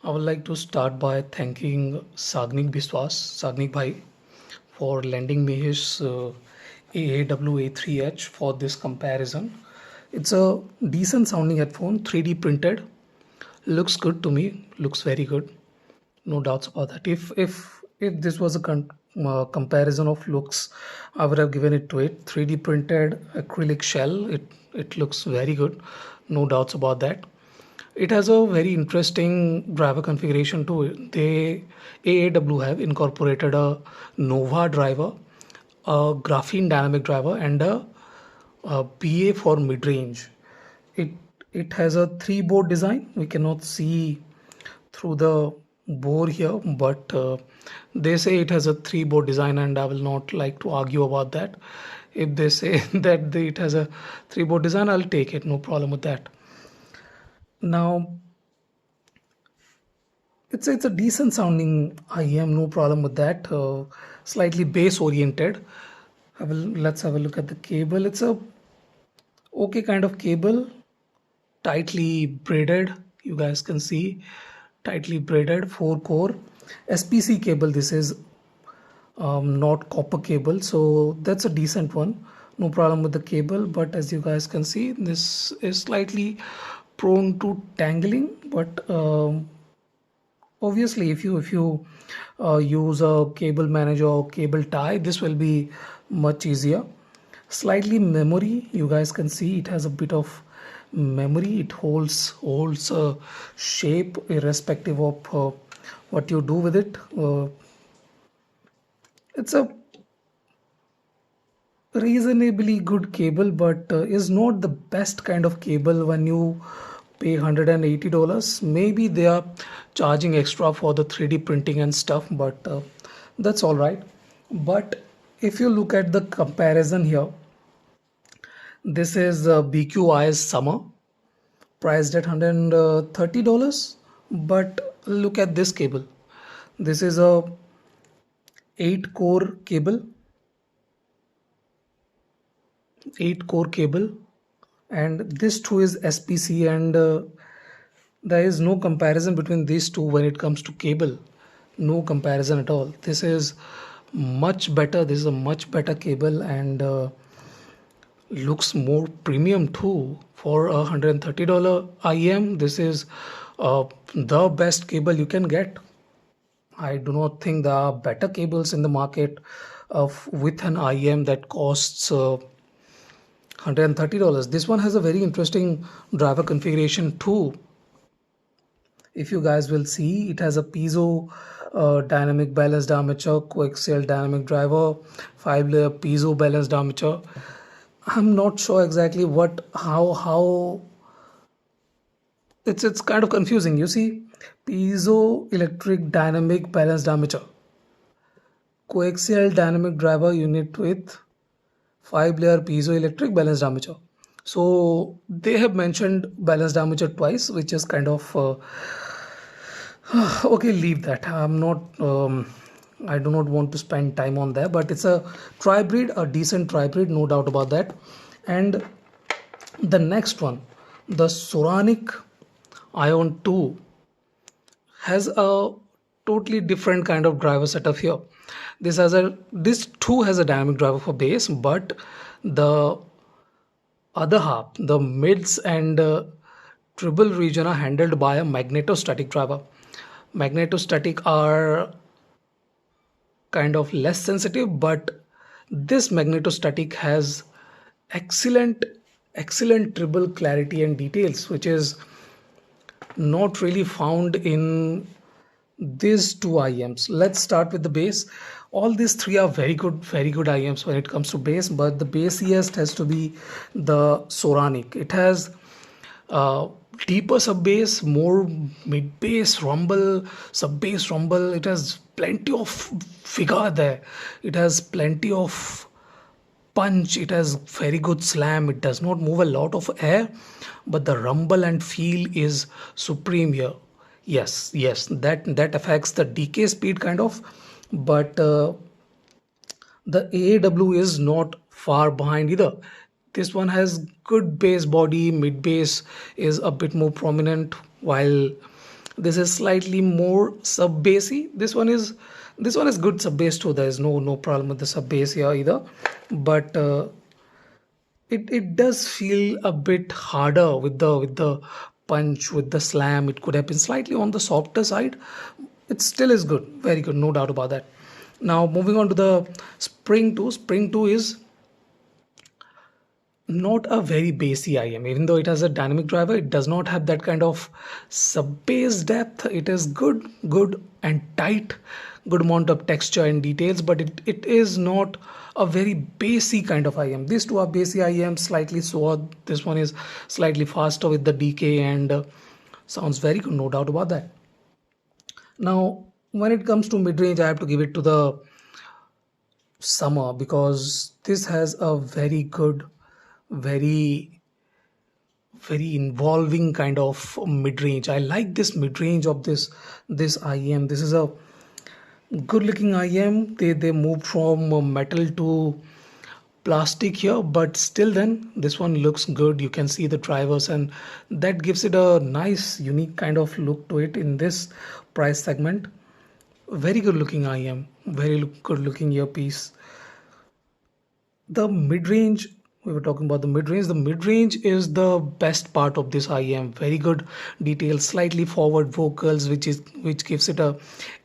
I would like to start by thanking Sagnik Biswas, Sagnik Bhai, for lending me his AAW-A3H for this comparison. It's a decent sounding headphone, 3D printed, looks good to me, looks very good, no doubts about that. If this was a comparison of looks, I would have given it to it. 3D printed acrylic shell, it looks very good, no doubts about that. It has a very interesting driver configuration too. They AAW have incorporated a Nova driver, a graphene dynamic driver, and a BA for mid-range. It it has a three board design. We cannot see through the bore here, but they say it has a three board design, and I will not like to argue about that. If they say that it has a three board design, I'll take it, no problem with that. Now it's a decent sounding IEM, no problem with that. Slightly bass oriented. Let's have a look at the cable. It's a okay kind of cable, tightly braided. You guys can see tightly braided 4 core SPC cable. This is not copper cable, so that's a decent one. No problem with the cable, but as you guys can see, this is slightly prone to tangling, but obviously if you use a cable manager or cable tie, this will be much easier. Slightly memory, you guys can see it has a bit of memory. It holds a shape irrespective of what you do with it. It's a reasonably good cable, but is not the best kind of cable when you pay $180. Maybe they are charging extra for the 3D printing and stuff, but that's all right. But if you look at the comparison here, this is BQI's Summer, priced at $130. But look at this cable. This is a 8 core cable, 8 core cable, and this too is SPC, and there is no comparison between these two when it comes to cable. No comparison at all. This is much better. This is a much better cable, and looks more premium too for $130 IEM. This is the best cable you can get. I do not think there are better cables in the market of with an IEM that costs $130. This one has a very interesting driver configuration too. If you guys will see, it has a piezo dynamic balanced armature, coaxial dynamic driver, 5-layer piezo balanced armature. I'm not sure exactly how it's kind of confusing. You see, piezo electric dynamic balanced armature, coaxial dynamic driver unit with 5-layer piezoelectric balanced armature. So they have mentioned balanced armature twice, which is kind of okay. Leave that. I'm not. I do not want to spend time on that. But it's a tri-breed, a decent tri-breed, no doubt about that. And the next one, the Soranic Ion 2, has a totally different kind of driver setup here. This too has a dynamic driver for bass, but the other half, the mids and treble region, are handled by a magnetostatic driver. Magnetostatic are kind of less sensitive, but this magnetostatic has excellent treble clarity and details, which is not really found in these two IEMs. Let's start with the bass. All these three are very good IEMs when it comes to bass, but the bassiest has to be the Soranic. It has deeper sub bass, more mid bass, rumble, sub bass, rumble. It has plenty of figure there. It has plenty of punch. It has very good slam. It does not move a lot of air, but the rumble and feel is supreme here. Yes, that affects the decay speed kind of, but the AAW is not far behind either. This one has good bass body, mid bass is a bit more prominent, while This is slightly more sub bassy. This one is good sub bass too. There is no problem with the sub bass here either, but it does feel a bit harder with the punch, with the slam. It could have been slightly on the softer side. It still is good, very good, no doubt about that. Now moving on to the Spring 2. Spring 2 is not a very bassy IM. Even though it has a dynamic driver, it does not have that kind of sub bass depth. It is good and tight, good amount of texture and details, but it is not a very bassy kind of IM. These two are bassy IM, slightly slower. This one is slightly faster with the DK and sounds very good, no doubt about that. Now, when it comes to mid range, I have to give it to the Summer because this has a very good, very involving kind of mid range. I like this mid range of this IM. This is a good looking IM. They moved from metal to plastic here, but still then this one looks good. You can see the drivers, and that gives it a nice unique kind of look to it in this price segment. Very good looking IM, very good looking earpiece. The mid-range, we were talking about the mid range is the best part of this IM. Very good details, slightly forward vocals, which gives it a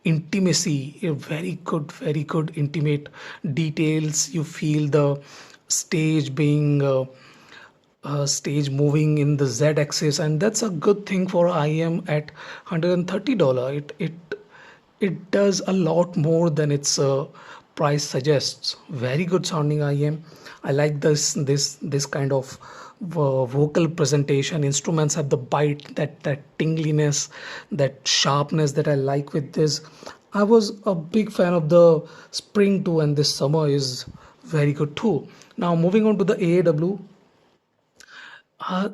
intimacy, a very good intimate details. You feel the stage being stage moving in the Z axis, and that's a good thing for IM at $130. It does a lot more than its price suggests. Very good sounding IM. I like this kind of vocal presentation. Instruments have the bite, that tingliness, that sharpness that I like with this. I was a big fan of the Spring 2, and this Summer is very good too. Now moving on to the AAW. Uh,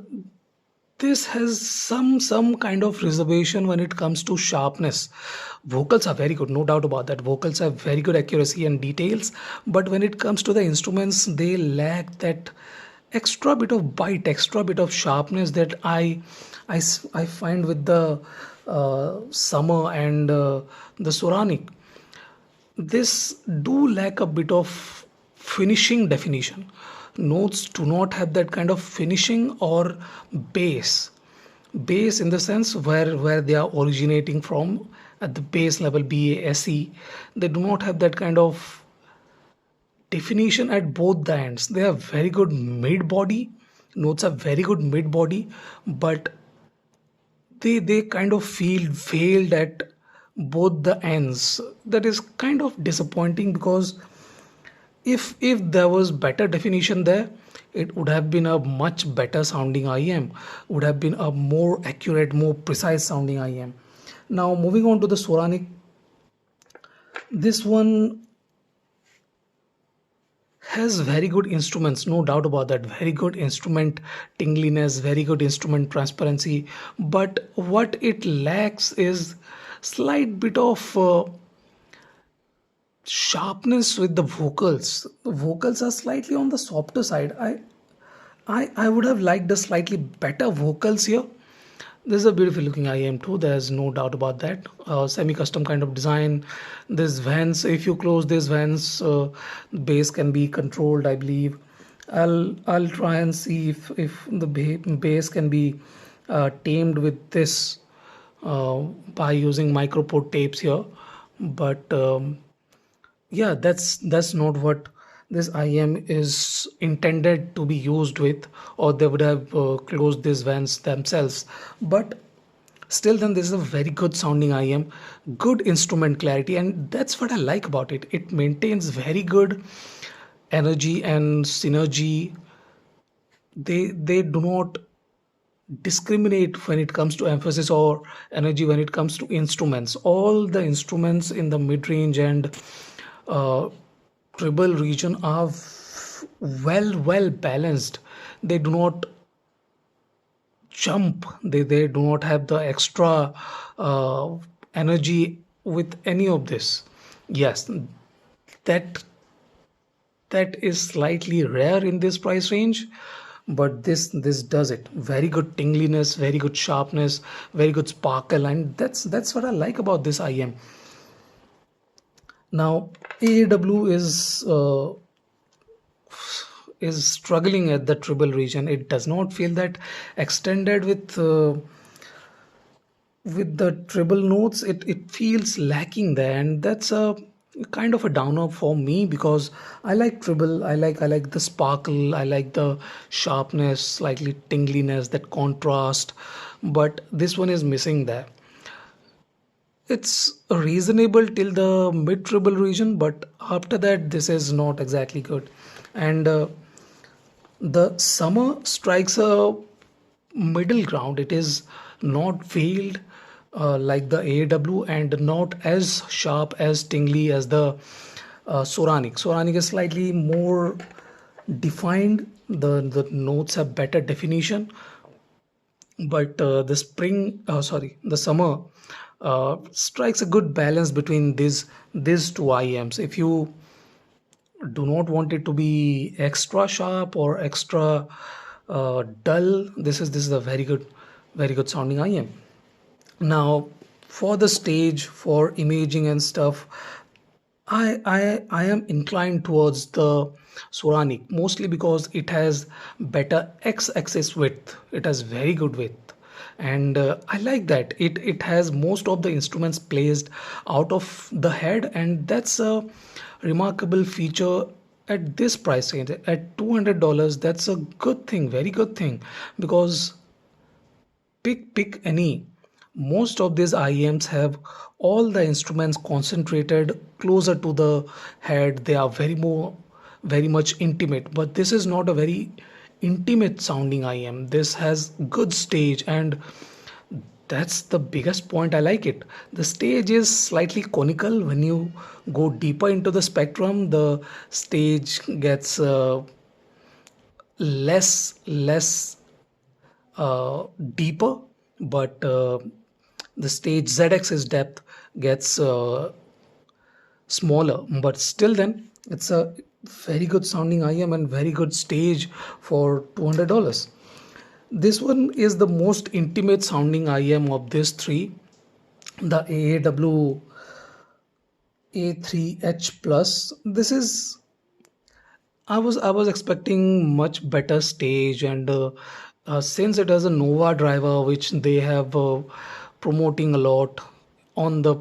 this has some kind of reservation when it comes to sharpness. Vocals are very good, no doubt about that. Vocals have very good accuracy and details, but when it comes to the instruments, they lack that extra bit of bite, extra bit of sharpness that I find with the Summer and the Soranic. This do lack a bit of finishing definition. Notes do not have that kind of finishing or bass in the sense where they are originating from at the base level, BASE. They do not have that kind of definition at both the ends. They are very good mid body. Notes are very good mid body, but they kind of feel failed at both the ends. That is kind of disappointing because if there was better definition there, it would have been a much better sounding IM, would have been a more accurate, more precise sounding IM. Now moving on to the Soranic. This one has very good instruments, no doubt about that. Very good instrument tingliness, very good instrument transparency, but what it lacks is slight bit of sharpness with the vocals. The vocals are slightly on the softer side. I would have liked a slightly better vocals here. This is a beautiful looking IM too. There's no doubt about that. Semi-custom kind of design. This vents. If you close these vents, bass can be controlled, I believe. I'll try and see if the bass can be tamed with this by using microport tapes here. But yeah, that's not what this IM is intended to be used with, or they would have closed these vents themselves. But still then this is a very good sounding IM, good instrument clarity, and that's what I like about it. It maintains very good energy and synergy. They do not discriminate when it comes to emphasis or energy when it comes to instruments. All the instruments in the mid-range and uh, treble region are well balanced. They do not jump. They do not have the extra energy with any of this. Yes, that that is slightly rare in this price range, but this does it. Very good tingliness, very good sharpness, very good sparkle, and that's what I like about this IM. Now AAW is struggling at the treble region. It does not feel that extended with the treble notes. It feels lacking there, and that's a kind of a downer for me, because I like treble. I like the sparkle, I like the sharpness, slightly tingliness, that contrast, but this one is missing there. It's reasonable till the mid treble region, but after that this is not exactly good. And the summer strikes a middle ground. It is not veiled like the AW, and not as sharp, as tingly as the Soranic. Soranic is slightly more defined. The notes have better definition, but the summer strikes a good balance between these two IMs. If you do not want it to be extra sharp or extra dull, this is a very good sounding IM. Now, for the stage, for imaging and stuff, I am inclined towards the Soranic, mostly because it has better x-axis width. It has very good width, and I like that. It has most of the instruments placed out of the head, and that's a remarkable feature at this price range. At $200, that's a good thing, very good thing, because pick any. Most of these IEMs have all the instruments concentrated closer to the head. They are very much intimate, but this is not a very intimate sounding IEM. This has good stage, and that's the biggest point. I like it. The stage is slightly conical. When you go deeper into the spectrum, the stage gets less deeper, but the stage z-axis depth gets smaller, but still then it's a very good sounding IM and very good stage for $200. This one is the most intimate sounding IM of these three. The AAW A3H plus, this is, I was expecting much better stage, and since it has a Nova driver, which they have promoting a lot on the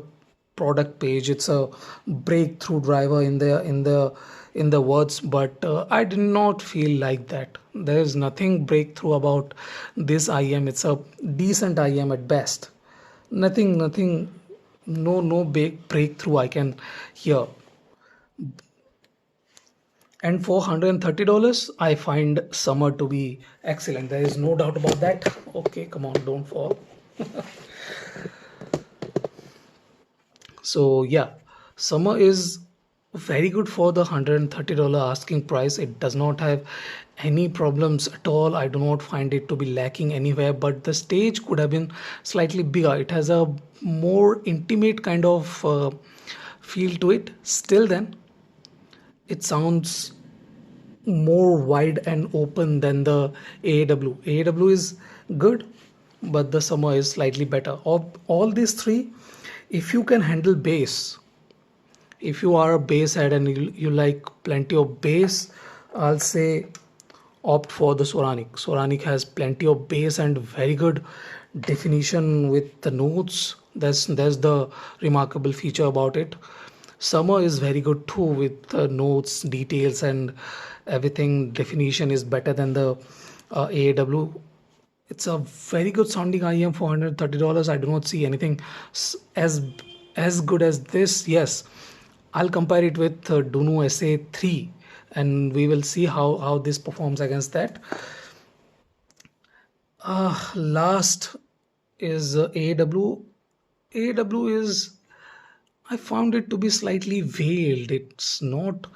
product page, it's a breakthrough driver in the words, but I did not feel like that. There is nothing breakthrough about this IM. It's a decent IM at best. Nothing, no big breakthrough I can hear. And for $130, I find Summer to be excellent. There is no doubt about that. Okay, come on, don't fall. So yeah, Summer is very good for the $130 asking price. It does not have any problems at all. I do not find it to be lacking anywhere, but the stage could have been slightly bigger. It has a more intimate kind of feel to it. Still then, it sounds more wide and open than the AAW. AAW is good, but the Summer is slightly better. Of all these three, if you can handle bass, if you are a bass head and you like plenty of bass, I'll say opt for the Soranic. Soranic has plenty of bass and very good definition with the notes. That's the remarkable feature about it. Summer is very good too with notes, details, and everything. Definition is better than the AAW. It's a very good sounding IM for $130. I do not see anything as good as this. Yes, I'll compare it with Dunu SA3, and we will see how this performs against that. Last is AW. AW is, I found it to be slightly veiled. It's not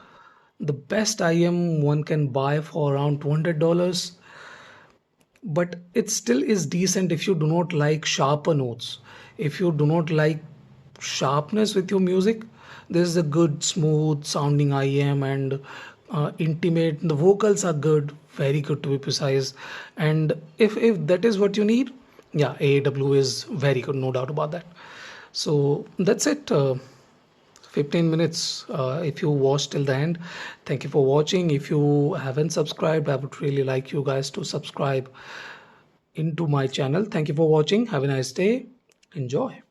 the best IM one can buy for around $200, but it still is decent if you do not like sharper notes. If you do not like sharpness with your music, this is a good smooth sounding IM, and intimate. The vocals are good, very good to be precise. And if that is what you need, yeah, AAW is very good, no doubt about that. So that's it. 15 minutes if you watched till the end. Thank you for watching. If you haven't subscribed, I would really like you guys to subscribe into my channel. Thank you for watching. Have a nice day. Enjoy.